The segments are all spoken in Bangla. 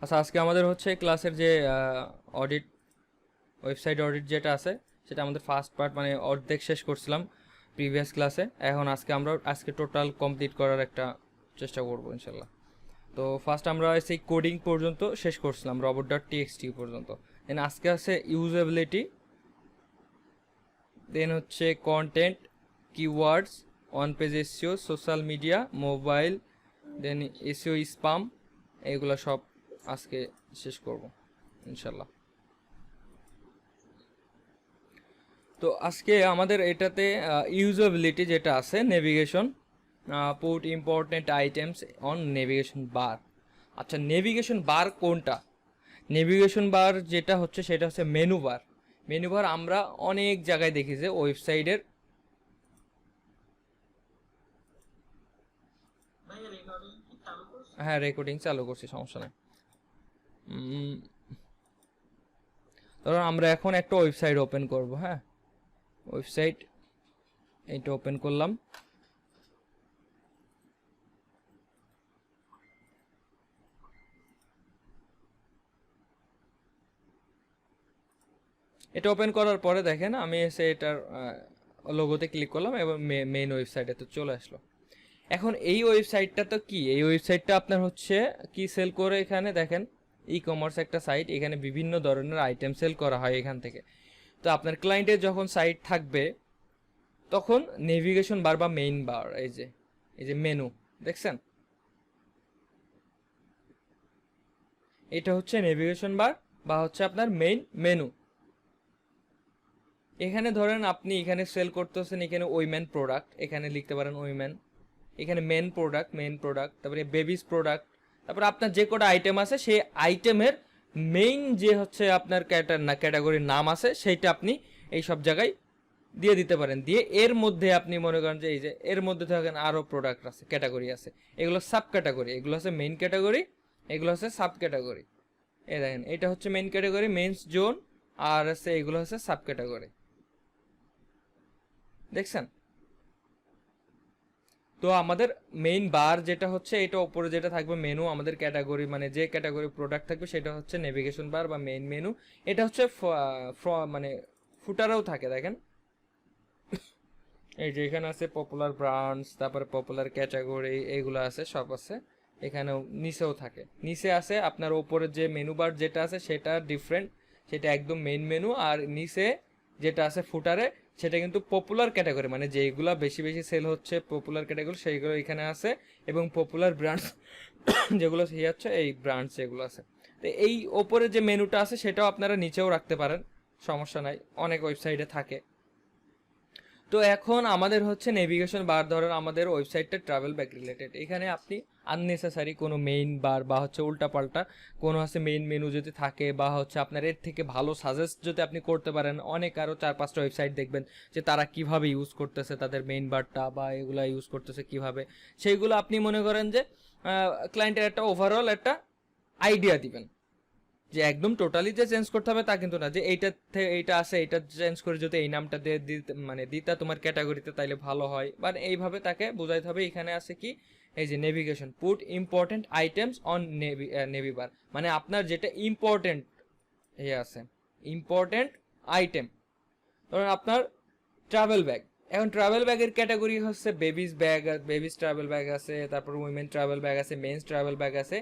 আচ্ছা, আজকে আমাদের হচ্ছে ক্লাসের যে অডিট, ওয়েবসাইট অডিট যেটা আছে সেটা আমাদের ফার্স্ট পার্ট, মানে অর্ধেক শেষ করছিলাম প্রিভিয়াস ক্লাসে। এখন আজকে টোটাল কমপ্লিট করার একটা চেষ্টা করবো ইনশাল্লাহ। তো ফার্স্ট আমরা সেই কোডিং পর্যন্ত শেষ করছিলাম, robot.txt পর্যন্ত। দেন আজকে আছে ইউজেবিলিটি, দেন হচ্ছে content, keywords, on page SEO, social media, mobile, then SEO spam, এইগুলো সব আজকে শেষ করব ইনশাল্লাহ। তো আজকে আমাদের এটাতে ইউজেবিলিটি যেটা আছে, navigation, put important items on navigation বার। আচ্ছা, নেভিগেশন বার কোনটা? নেভিগেশন বার যেটা হচ্ছে সেটা হচ্ছে মেনু বার। মেনু বার আমরা অনেক জায়গায় দেখি যে ওয়েবসাইটের, হ্যাঁ রেকর্ডিং চালু করছি, সমস্যা নেই। ধরুন আমরা এখন একটা ওয়েবসাইট ওপেন করব। হ্যাঁ, ওয়েবসাইট এইটা ওপেন করলাম। এটা ওপেন করার পরে দেখেন আমি এসে এটার লোগোতে ক্লিক করলাম এবং মেইন ওয়েবসাইটে তো চলে আসলো। এখন এই ওয়েবসাইটটা তো কি, এই ওয়েবসাইটটা আপনার হচ্ছে কি সেল করে, এখানে দেখেন ই কমার্স একটা সাইট, এখানে বিভিন্ন ধরনের আইটেম সেল করা হয় এখান থেকে। তো আপনার ক্লায়েন্টের যখন সাইট থাকবে তখন নেভিগেশন বার বা মেইন বার, এই যে মেনু দেখছেন, এটা হচ্ছে নেভিগেশন বার বা হচ্ছে আপনার মেইন মেনু। এখানে ধরেন আপনি এখানে সেল করতেছেন, এখানে উইমেন প্রোডাক্ট, এখানে লিখতে পারেন উইমেন, এখানে মেন প্রোডাক্ট, তারপরে বেবিস প্রোডাক্ট, তারপরে আপনার যে কটা আইটেম আছে সেই আইটেমের মেইন যে হচ্ছে আপনার ক্যাটাগরির নাম আছে সেইটা আপনি এই সব জায়গায় দিয়ে দিতে পারেন। দিয়ে এর মধ্যে আপনি মনে করেন যে এই যে এর মধ্যে থাকেন আরও প্রোডাক্ট আছে, ক্যাটাগরি আছে, এগুলো সাব ক্যাটাগরি, এগুলো হচ্ছে মেইন ক্যাটাগরি, এগুলো হচ্ছে সাব ক্যাটাগরি। এই দেখেন এটা হচ্ছে মেইন ক্যাটাগরি, মেইনস জোন, আর হচ্ছে এগুলো হচ্ছে সাব ক্যাটাগরি, দেখছেন? তো আমাদের মেইন বার যেটা হচ্ছে এটা উপরে যেটা থাকবে মেনু, আমাদের ক্যাটাগরি মানে যে ক্যাটাগরি প্রোডাক্ট থাকবে সেটা হচ্ছে নেভিগেশন বার বা মেইন মেনু। এটা হচ্ছে মানে ফুটারেও থাকে, দেখেন এই যে এখানে আছে পপুলার ব্রান্ডস, তারপরে পপুলার ক্যাটাগরি, এইগুলো আছে, সব আছে এখানেও। নিচেও থাকে, নিচে আছে আপনার ওপরের যে মেনু বার যেটা আছে সেটা ডিফারেন্ট, সেটা একদম মেইন মেনু। আর নিচে যেটা আছে ফুটারে সেটা কিন্তু পপুলার ক্যাটাগরি, মানে যেগুলো বেশি বেশি সেল হচ্ছে পপুলার ক্যাটাগরি সেইগুলো এখানে আছে, এবং পপুলার ব্র্যান্ডস যেগুলো সেই হচ্ছে এই ব্র্যান্ডস যেগুলো আছে। তো এই ওপরে যে মেনুটা আছে সেটাও আপনারা নিচেও রাখতে পারেন, সমস্যা নাই, অনেক ওয়েবসাইটে থাকে। তো এখন আমাদের হচ্ছে নেভিগেশন বার, ধরেন আমাদের ওয়েবসাইটটা ট্রাভেল ব্যাক রিলেটেড, এখানে আপনি আননেসেসারি কোনো মেইন বার বা হচ্ছে উল্টাপাল্টা কোনো হচ্ছে মেইন মেনু যদি থাকে, বা হচ্ছে আপনার এর থেকে ভালো সাজেস্ট যদি আপনি করতে পারেন, অনেক আরও 4-5টা ওয়েবসাইট দেখবেন যে তারা কিভাবে ইউজ করতেছে তাদের মেইন বারটা বা এগুলো ইউজ করতেছে কিভাবে, সেইগুলো আপনি মনে করেন যে ক্লায়েন্টের একটা ওভারঅল একটা আইডিয়া দিবেন। যে একদম টোটালি যে চেঞ্জ করতে হবে তা কিন্তু না, যে এইটা আছে এইটা চেঞ্জ করে যদি এই নামটা দিয়ে মানে দিতা তোমার ক্যাটাগরিতে তাইলে ভালো হয়, বা এইভাবে তাকে বোঝাইতে হবে। এখানে আছে কি, এই যে navigation, put important items on nav bar, মানে আপনার যেটা ইম্পর্টেন্ট আছে, ইম্পর্টেন্ট আইটেম, ধরুন আপনার ট্রাভেল ব্যাগ। এখন ট্রাভেল ব্যাগের ক্যাটাগরি হচ্ছে babies bag, babies travel bag আছে, তারপর উইমেন ট্রাভেল ব্যাগ আছে, মেন্স ট্রাভেল ব্যাগ আছে।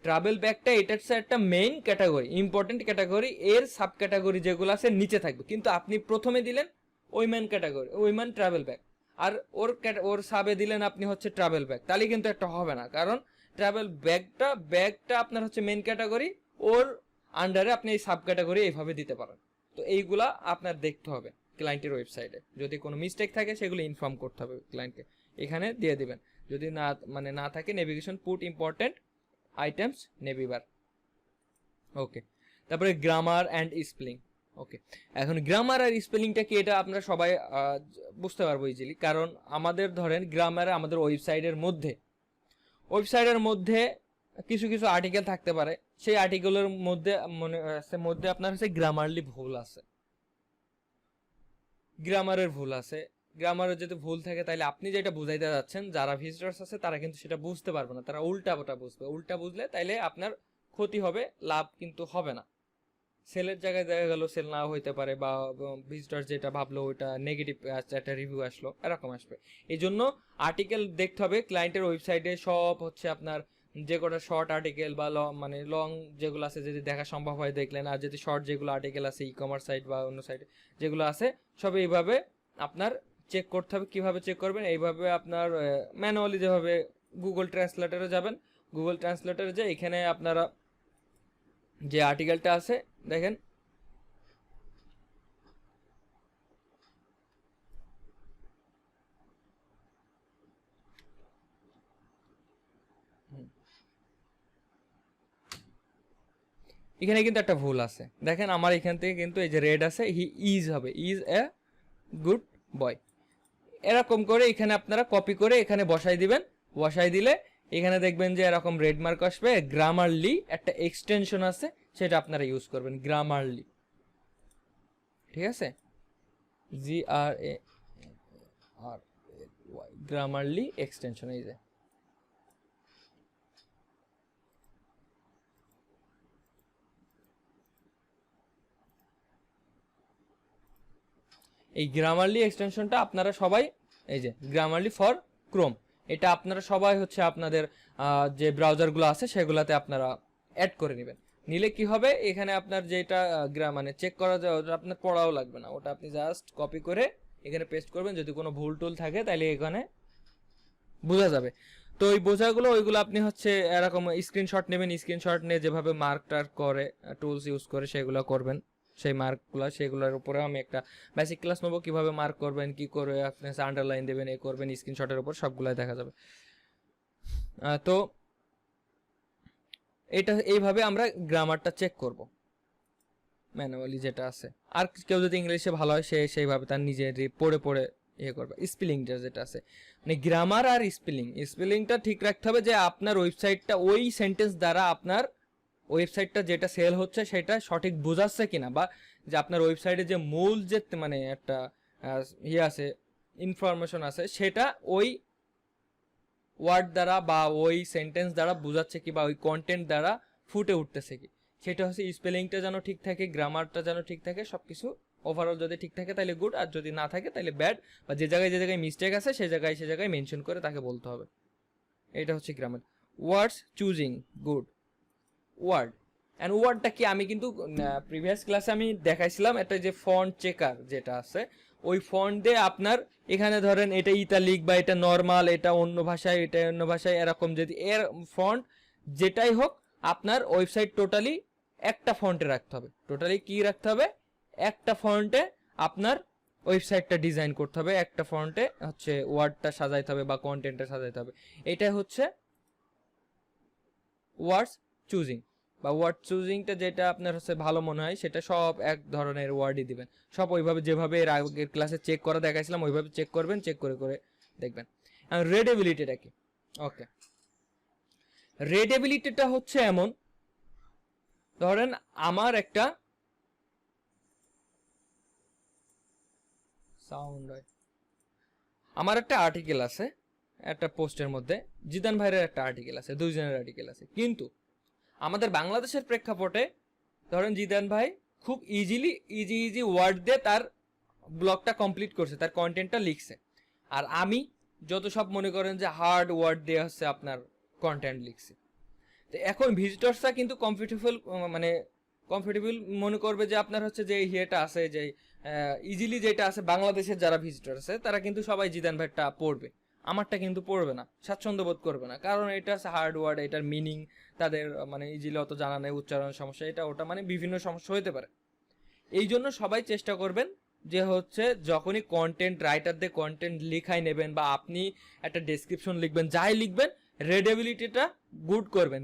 ট্রাভেল ব্যাগটা এটা হচ্ছে একটা মেইন ক্যাটাগরি, ইম্পর্টেন্ট ক্যাটাগরি, এর সাব ক্যাটাগরি যেগুলো আছে নিচে থাকবে, কিন্তু আপনি প্রথমে দিলেন women category, women travel bag, আর ওর সাবে দিলেন আপনি হচ্ছে ট্রাভেল ব্যাগ, তাহলে কিন্তু একটা হবে না, কারণ ট্রাভেল ব্যাগটা আপনার হচ্ছে মেইন ক্যাটাগরি, ওর আন্ডারে আপনি এই সাব ক্যাটাগরি এইভাবে দিতে পারেন। তো এইগুলা আপনার দেখতে হবে ক্লায়েন্টের ওয়েবসাইটে, যদি কোনো মিস্টেক থাকে সেগুলো ইনফর্ম করতে হবে ক্লায়েন্টকে, এখানে দিয়ে দিবেন। যদি না থাকে নেভিগেশন পুট ইম্পর্টেন্ট আইটেমস নেভিবার, ওকে। তারপরে গ্রামার অ্যান্ড স্পেলিং, ওকে। এখন গ্রামার আর স্পেলিংটা কি, এটা আপনারা সবাই বুঝতে পারবো ইজিলি, কারণ আমাদের ধরেন গ্রামারে আমাদের ওয়েবসাইটের মধ্যে কিছু কিছু আর্টিকেল থাকতে পারে, সেই আর্টিকেলের মধ্যে আপনার হচ্ছে গ্রামারলি ভুল আছে, গ্রামারের ভুল আছে। গ্রামারের যদি ভুল থাকে তাহলে আপনি যেটা বুঝাইতে যাচ্ছেন যারা ভিজিটর্স আছে তারা কিন্তু সেটা বুঝতে পারবে না, তারা উল্টা বুঝবে, উল্টা বুঝলে তাইলে আপনার ক্ষতি হবে, লাভ কিন্তু হবে না। সেলের জায়গায় দেখা গেল সেল নাও হইতে পারে, বা ভিজিটর যেটা ভাবলো ওইটা নেগেটিভ একটা রিভিউ আসলো, এরকম আসবে। এই জন্য আর্টিকেল দেখতে হবে ক্লায়েন্টের ওয়েবসাইটে সব হচ্ছে আপনার যে কটা শর্ট আর্টিকেল বা মানে লং যেগুলো আছে যদি দেখা সম্ভব হয় দেখলেন, আর যদি শর্ট যেগুলো আর্টিকেল আছে ই কমার্স সাইট বা অন্য সাইটে যেগুলো আছে সব এইভাবে আপনার চেক করতে হবে। কীভাবে চেক করবেন? এইভাবে আপনার ম্যানুয়ালি যেভাবে গুগল ট্রান্সলেটারে যাবেন, গুগল ট্রান্সলেটারে যে এখানে আপনারা যে আর্টিকেলটা আছে দেখেন, এখানে কিন্তু একটা ভুল আছে। দেখেন আমার এখান থেকে কিন্তু এই যে রেড আছে, হি ইজ হবে, ইজ এ গুড বয়, এরকম করে এখানে আপনারা কপি করে এখানে বসাই দিবেন। বসাই দিলে এখানে দেখবেন যে এরকম রেড মার্ক আসবে। গ্রামারলি একটা এক্সটেনশন আছে, সেটা আপনারা ইউজ করবেন, গ্রামারলি। ঠিক আছে, GRAMARLY, গ্রামারলি এক্সটেনশন। এই যে এই গ্রামারলি এক্সটেনশনটা আপনারা সবাই, এই যে গ্রামারলি ফর ক্রোম, এটা আপনারা সবাই হচ্ছে আপনাদের যে ব্রাউজারগুলো আছে সেগুলোতে আপনারা অ্যাড করে নেবেন। নিলে কি হবে, এখানে আপনার যেটা মানে চেক করা যায় ওটা আপনার পড়াও লাগবে না, ওটা আপনি জাস্ট কপি করে এখানে পেস্ট করবেন। যদি কোনো ভুল টুল থাকে তাহলে এখানে বোঝা যাবে। তো ওই বোঝাগুলো ওইগুলো আপনি হচ্ছে এরকম স্ক্রিনশট নেবেন, স্ক্রিনশট নিয়ে যেভাবে মার্ক টার্ক করে টুলস ইউজ করে সেগুলো করবেন। সেই মার্কগুলো সেগুলোর উপরে আমি একটা বেসিক ক্লাস নেবো, কীভাবে মার্ক করবেন, কী করে আপনি আন্ডারলাইন দেবেন, এ করবেন, স্ক্রিনশটের উপর সবগুলোই দেখা যাবে। তো এটা এইভাবে আমরা গ্রামারটা চেক করব ম্যানুয়ালি যেটা আছে। আর কেউ যদি ইংলিশে ভালো হয় সে সেইভাবে তার নিজে পড়ে পড়ে ইয়ে করবে। স্পেলিংটা যেটা আছে মানে গ্রামার আর স্পেলিংটা ঠিক রাখতে হবে, যে আপনার ওয়েবসাইটটা ওই সেন্টেন্স দ্বারা আপনার ওয়েবসাইটটা যেটা সেল হচ্ছে সেটা সঠিক বোঝাচ্ছে কিনা, বা যে আপনার ওয়েবসাইটে যে মূল যে মানে একটা ইয়ে আছে, ইনফরমেশন আছে, সেটা ওই ওয়ার্ড দ্বারা বা ওই সেন্টেন্স দ্বারা বোঝাচ্ছে কি, বা ওই কন্টেন্ট দ্বারা ফুটে উঠতেছে কি, সেটা হচ্ছে স্পেলিংটা যেন ঠিক থাকে, গ্রামারটা যেন ঠিক থাকে, সব কিছু ওভারঅল যদি ঠিক থাকে তাহলে গুড, আর যদি না থাকে তাহলে ব্যাড, বা যে জায়গায় মিস্টেক আছে সে জায়গায় মেনশন করে তাকে বলতে হবে। এটা হচ্ছে grammar. Words choosing good word and ওয়ার্ডটা কি, আমি কিন্তু প্রিভিয়াস ক্লাসে আমি দেখাইছিলাম একটা যে ফন্ট চেকার যেটা আছে, ওই ফন্ট দিয়ে আপনার এখানে ধরেন এটা ইতালিক বা এটা নর্মাল, এটা অন্য ভাষায়, এটা অন্য ভাষায়, এরকম যদি এর ফন্ট যেটাই হোক আপনার ওয়েবসাইট টোটালি একটা ফন্টে রাখতে হবে। টোটালি কি রাখতে হবে? একটা ফন্টে আপনার ওয়েবসাইটটা ডিজাইন করতে হবে, একটা ফন্টে হচ্ছে ওয়ার্ডটা সাজাইতে হবে বা কন্টেন্টটা সাজাইতে হবে। এটাই হচ্ছে ওয়ার্ডস চুজিং, বা ওয়ার্ড চুজিংটা যেটা আপনার হচ্ছে ভালো মনে হয় সেটা সব এক ধরনের ওয়ার্ডই দিবেন, সব ওইভাবে যেভাবে এর আগের ক্লাসে চেক করা দেখাইছিলাম ওইভাবে চেক করবেন, চেক করে করে দেখবেন। রিডেবিলিটিটা কি? ওকে, রিডেবিলিটিটা হচ্ছে এমন, ধরেন আমার একটা সাউন্ড হয়, আমার একটা আর্টিকেল আছে একটা পোস্টের মধ্যে, জিদান ভাইয়ের একটা আর্টিকেল আছে, দুইজনের আর্টিকেল আছে, কিন্তু আমাদের বাংলাদেশের প্রেক্ষাপটে ধরেন জিদান ভাই খুব ইজি ওয়ার্ড দিয়ে তার ব্লগটা কমপ্লিট করছে, তার কন্টেন্টটা লিখছে, আর আমি যত সব মনে করেন যে হার্ড ওয়ার্ড দিয়ে হচ্ছে আপনার কন্টেন্ট লিখছি। তো এখন ভিজিটর্সরা কিন্তু কমফোর্টেবল মনে করবে যে আপনার হচ্ছে যে ইয়েটা আছে, যে ইজিলি যেটা আছে, বাংলাদেশের যারা ভিজিটর আছে তারা কিন্তু সবাই জিদান ভাইটা পড়বে, আমারটা কিন্তু পড়বে না, স্বাচ্ছন্দ্য বোধ করবে না, কারণ এটা আছে হার্ড ওয়ার্ড, এটার মিনিং তাদের মানে ইজিলি অত জানা নেই, উচ্চারণের সমস্যা, এটা ওটা মানে বিভিন্ন সমস্যা হতে পারে। এই জন্য সবাই চেষ্টা করবেন যে হচ্ছে যখনই কন্টেন্ট রাইটার দিয়ে কন্টেন্ট লেখাই নেবেন, বা আপনি একটা ডেসক্রিপশন লিখবেন, যাই লিখবেন, রিডেবিলিটিটা গুড করবেন।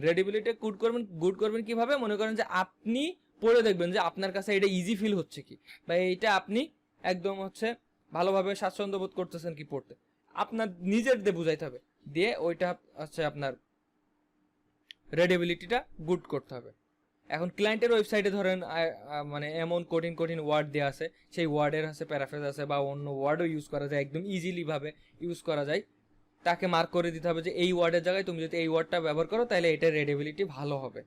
গুড করবেন কিভাবে? মনে করেন যে আপনি পড়ে দেখবেন যে আপনার কাছে এটা ইজি ফিল হচ্ছে কি, বা এইটা আপনি একদম হচ্ছে ভালোভাবে স্বাচ্ছন্দ্য বোধ করতেছেন কি পড়তে, আপনার নিজের দিয়ে বুঝাইতে হবে, দিয়ে ওইটা হচ্ছে আপনার রিডেবিলিটিটা গুড করতে হবে। এখন ক্লায়েন্টের ওয়েবসাইটে ধরেন মানে এমন কঠিন ওয়ার্ড দেওয়া আছে, সেই ওয়ার্ডের আছে প্যারাফ্রেজ আছে, বা অন্য ওয়ার্ডও ইউজ করা যায়, একদম ইজিলি ভাবে ইউজ করা যায়, তাকে মার্ক করে দিতে হবে যে এই ওয়ার্ডের জায়গায় তুমি যদি এই ওয়ার্ডটা ব্যবহার করো তাহলে এটার রিডেবিলিটি ভালো হবে।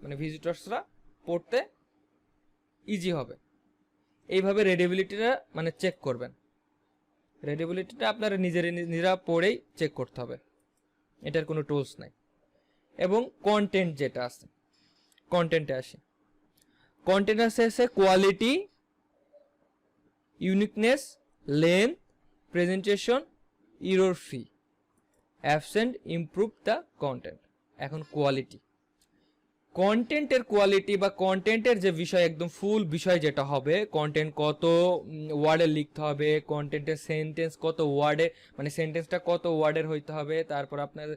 মানে ভিজিটর্সরা পড়তে ইজি হবে। এইভাবে রিডেবিলিটিটা মানে চেক করবেন। রিডেবিলিটিটা আপনারা নিজেরা পড়েই চেক করতে হবে, এটার কোনো টুলস নাই। এবং কন্টেন্ট যেটা আছে, কন্টেন্টে আসি। কন্টেন্ট আছে quality, uniqueness, length, presentation, error free, absent, improve the content. এখন কোয়ালিটি, কন্টেন্টের কোয়ালিটি বা কন্টেন্টের যে বিষয়, একদম ফুল বিষয় যেটা হবে, কন্টেন্ট কত ওয়ার্ডে লিখতে হবে, কন্টেন্টের সেন্টেন্স কত ওয়ার্ডে, মানে সেন্টেন্সটা কত ওয়ার্ডের হইতে হবে, তারপর আপনার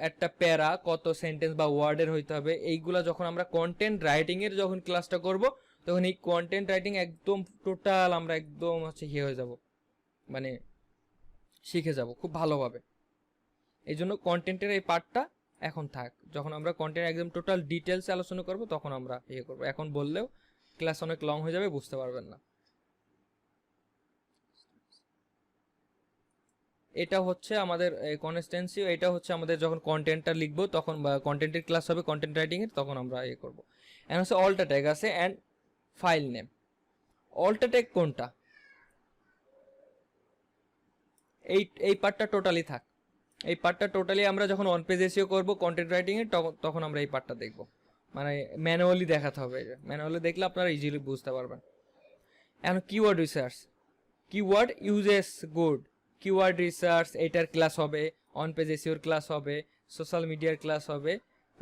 একটা প্যারা কত সেন্টেন্স বা ওয়ার্ডের হইতে হবে, এইগুলা যখন আমরা কন্টেন্ট রাইটিংয়ের যখন ক্লাসটা করব, তখন এই কন্টেন্ট রাইটিং একদম টোটাল আমরা একদম হয়ে যাব, মানে শিখে যাব খুব ভালোভাবে। এই জন্য কন্টেন্টের এই পার্টটা এখন থাক, যখন আমরা কন্টেন্ট একদম টোটাল ডিটেলস আলোচনা করব তখন আমরা করব। এখন বললেও ক্লাস অনেক লং হয়ে যাবে, বুঝতে পারবেন না। এটা হচ্ছে আমাদের কনস্টেন্সি, এটা হচ্ছে আমাদের যখন কন্টেন্টটা লিখবো তখন, বা কন্টেন্টের ক্লাস হবে কন্টেন্ট রাইটিং এর, তখন আমরা করব। এখন হচ্ছে অল্টা ট্যাগ আছে অ্যান্ড ফাইল নেম। অল্টা ট্যাগ কোনটা, এই পার্টটা টোটালি থাক। এই পার্টটা টোটালি আমরা যখন অন পেজ এসইও করব কন্টেন্ট রাইটিং এর, তখন আমরা এই পার্টটা দেখব, মানে ম্যানুয়ালি দেখাতে হবে। ম্যানুয়ালি দেখলে আপনারা ইজিলি বুঝতে পারবেন। এখন keyword research, keyword uses good, keyword research এটার ক্লাস হবে, অন পেজ এসইওর ক্লাস হবে, সোশ্যাল মিডিয়ার ক্লাস হবে,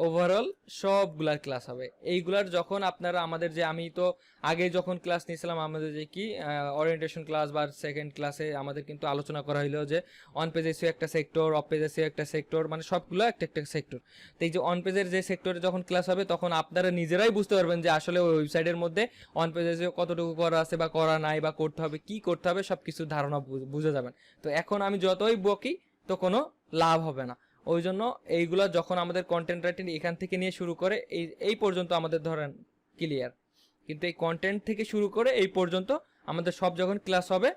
ওভারঅল সবগুলার ক্লাস হবে। এইগুলার যখন আপনারা আমাদের যে, আমি তো আগে যখন ক্লাস নিয়েছিলাম আমাদের যে কি ওরিয়েন্টেশন ক্লাস বা সেকেন্ড ক্লাসে আমাদের কিন্তু আলোচনা করা হইলো যে অন পেজ এসইও একটা সেক্টর, অফ পেজ এসইও একটা সেক্টর, মানে সবগুলো একটা একটা সেক্টর। তো এই যে অন পেজের যে সেক্টরে যখন ক্লাস হবে তখন আপনারা নিজেরাই বুঝতে পারবেন যে আসলে ওই ওয়েবসাইটের মধ্যে অন পেজ এসইও কতটুকু করা আছে বা করা নাই, বা করতে হবে কি করতে হবে, সব কিছু ধারণা বুঝে যাবেন। তো এখন আমি যতই বকি তো কোনো লাভ হবে না। ওই জন্য এইগুলা যখন আমাদের কন্টেন্ট রাইটিং এখান থেকে নিয়ে শুরু করে এই পর্যন্ত আমাদের ধরেন ক্লিয়ার, কিন্তু এই কন্টেন্ট থেকে শুরু করে এই পর্যন্ত আমাদের সব যখন ক্লাস হবে,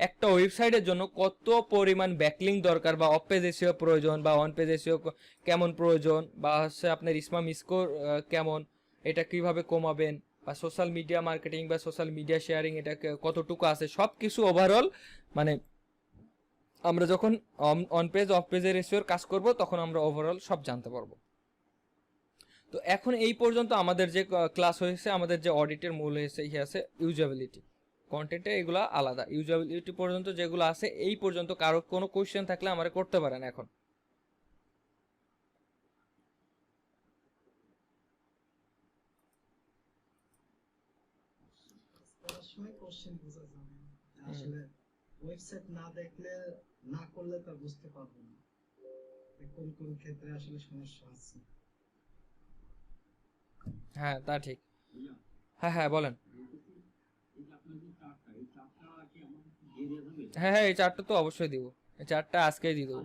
একটা ওয়েবসাইটের জন্য কত পরিমাণ ব্যাকলিং দরকার, বা অফ পেজ এসইও প্রয়োজন, বা অন পেজ এসইও কেমন প্রয়োজন, বা হচ্ছে আপনার স্প্যাম স্কোর কেমন, এটা কিভাবে কমাবেন, বা সোশ্যাল মিডিয়া মার্কেটিং বা সোশ্যাল মিডিয়া শেয়ারিং এটা কতটুকু আছে, সব কিছু ওভারঅল মানে আমরা যখন অন পেজ অফ পেজের এসইওর কাজ করব তখন আমরা ওভারঅল সব জানতে পারবো। তো এখন এই পর্যন্ত আমাদের যে ক্লাস হয়েছে, আমাদের যে অডিটের মূল হয়েছে আছে ইউজেবিলিটি, কন্টেন্টে এগুলা আলাদা। ইউজেবিলিটি পর্যন্ত যেগুলো আছে, এই পর্যন্ত কারো কোনো কোশ্চেন থাকলে আমরা করতে পারেন এখন। ওয়েবসাইট না দেখলে না করলে তা বুঝতে পারবো না কোন কোন ক্ষেত্রে আসলে সমস্যা আছে। হ্যাঁ তা ঠিক। হ্যাঁ হ্যাঁ বলেন। হ্যাঁ হ্যাঁ এই চারটা তো অবশ্যই দিব, এই চারটা আজকেই দিয়ে দেবো।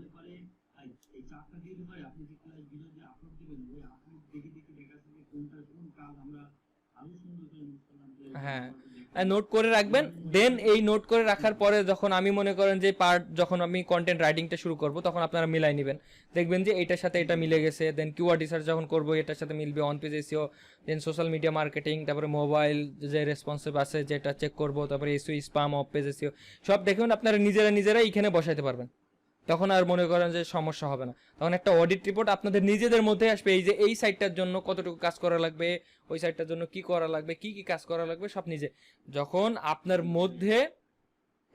হ্যাঁ নোট করে রাখবেন। দেন এই নোট করে রাখার পরে যখন আমি মনে করেন যে পার্ট, যখন আমি কন্টেন্ট রাইটিংটা শুরু করব তখন আপনারা মিলাই নেবেন, দেখবেন যে এটার সাথে এটা মিলে গেছে। দেন কিওয়ার্ড রিসার্চ যখন করব এটার সাথে মিলবে, on page SEO, then social media marketing, তারপরে মোবাইল যে রেসপন্সিভ আছে যেটা চেক করব, তারপরে SEO spam, off page SEO সব দেখবেন আপনারা নিজেরা এখানে বসাইতে পারবেন। তখন আর মনে করেন যে সমস্যা হবে না। তখন একটা অডিট রিপোর্ট আপনাদের নিজেদের মধ্যে আসবে, এই যে এই সাইটটার জন্য কতটুকু কাজ করা লাগবে, ওই সাইটটার জন্য কি করা লাগবে, কি কি কাজ করা লাগবে সব নিজে। যখন আপনার মধ্যে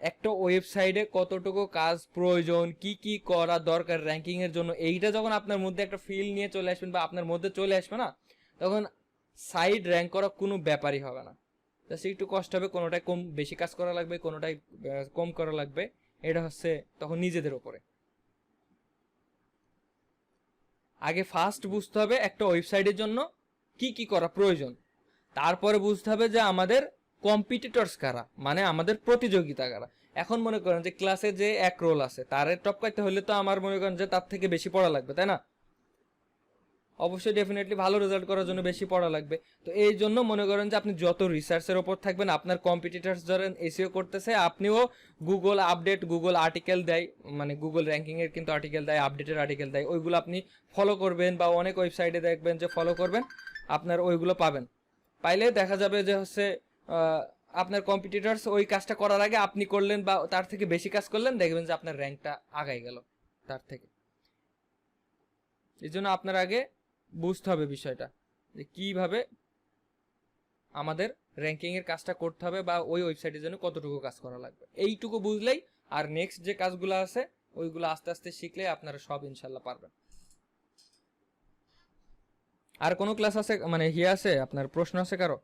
একটা ওয়েবসাইটে কতটুকু কাজ প্রয়োজন, কি কি করা দরকার র্যাঙ্কিং এর জন্য, এইটা যখন আপনার মধ্যে একটা ফিল নিয়ে চলে আসবেন বা আপনার মধ্যে চলে আসবে না, তখন সাইট র্যাঙ্ক করা কোনো ব্যাপারই হবে না। জাস্ট একটু কষ্ট হবে, কোনোটাই কম বেশি কাজ করা লাগবে, কোনোটাই কম করা লাগবে, এটা হচ্ছে তখন নিজেদের উপরে। আগে ফার্স্ট বুঝতে হবে একটা ওয়েবসাইটের জন্য কি কি করা প্রয়োজন, তারপরে বুঝতে হবে যে আমাদের কম্পিটিটরস কারা, মানে আমাদের প্রতিযোগিতা কারা। এখন মনে করেন যে ক্লাসে যে এক রোল আছে তার টপ করতে হলে তো আমার মনে করেন যে তার থেকে বেশি পড়া লাগবে, তাই না? অবশ্যই ডেফিনেটলি ভালো রেজাল্ট করার জন্য বেশি পড়া লাগবে। তো এই জন্য মনে করেন যে আপনি যত রিসার্চের ওপর থাকবেন, আপনার কম্পিটিটরস ধরেন এসইও করতেছে, আপনিও গুগল আপডেট, গুগল আর্টিকেল দেয়, মানে গুগল র্যাঙ্কিং এর কিন্তু আর্টিকেল দেয়, আপডেটের আর্টিকেল দেয়, ওইগুলো আপনি ফলো করবেন, বা অনেক ওয়েবসাইটে দেখবেন যে ফলো করবেন। আপনার ওইগুলো পাবেন। পাইলে দেখা যাবে যে হচ্ছে আপনার কম্পিটিটরস ওই কাজটা করার আগে আপনি করলেন বা তার থেকে বেশি কাজ করলেন, দেখবেন যে আপনার র্যাঙ্কটা আগাই গেল তার থেকে। এই জন্য আপনার আগে বুঝতে হবে বিষয়টা যে কিভাবে আমাদের র্যাঙ্কিং এর কাজটা করতে হবে বা ওই ওয়েবসাইটের জন্য কতটুকু কাজ করা লাগবে, এইটুকু বুঝলেই আর নেক্সট যে কাজগুলো আছে ওইগুলো আস্তে আস্তে শিখলে আপনারা সব ইনশাল্লাহ পারবেন। আর কোনো ক্লাস আছে মানে আছে আপনার প্রশ্ন আছে কারো?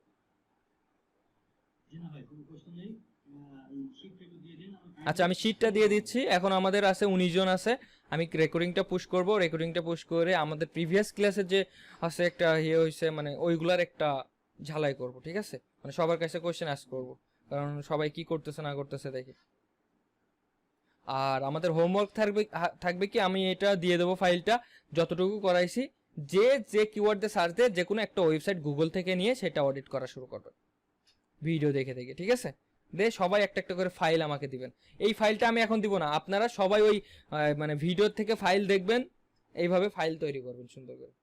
আচ্ছা আমি শীটটা দিয়ে দিচ্ছি। এখন আমাদের আছে 19 জন আছে। আমি রেকর্ডিংটা পুশ করব, রেকর্ডিংটা পুশ করে আমাদের প্রিভিয়াস ক্লাসের যে আছে একটা হয়েছে মানে ওইগুলার একটা ঝালাই করব, ঠিক আছে? মানে সবার কাছে কোশ্চেন আস্ক করব, কারণ সবাই কি করতেছে না করতেছে দেখি। আর আমাদের হোমওয়ার্ক থাকবে কি, আমি এটা দিয়ে দেবো ফাইলটা যতটুকু করাইছি, যে যে কিওয়ার্ড দিয়ে সার্চ দিয়ে যে কোনো একটা ওয়েবসাইট গুগল থেকে নিয়ে সেটা অডিট করা শুরু করবে ভিডিও দেখে দেখে, ঠিক আছে? সবাই একটা একটা করে ফাইল আমাকে দিবেন। এই ফাইলটা আমি এখন দিব না, আপনারা সবাই ওই মানে ভিডিও থেকে ফাইল দেখবেন, এইভাবে ফাইল তৈরি করবেন সুন্দর করে।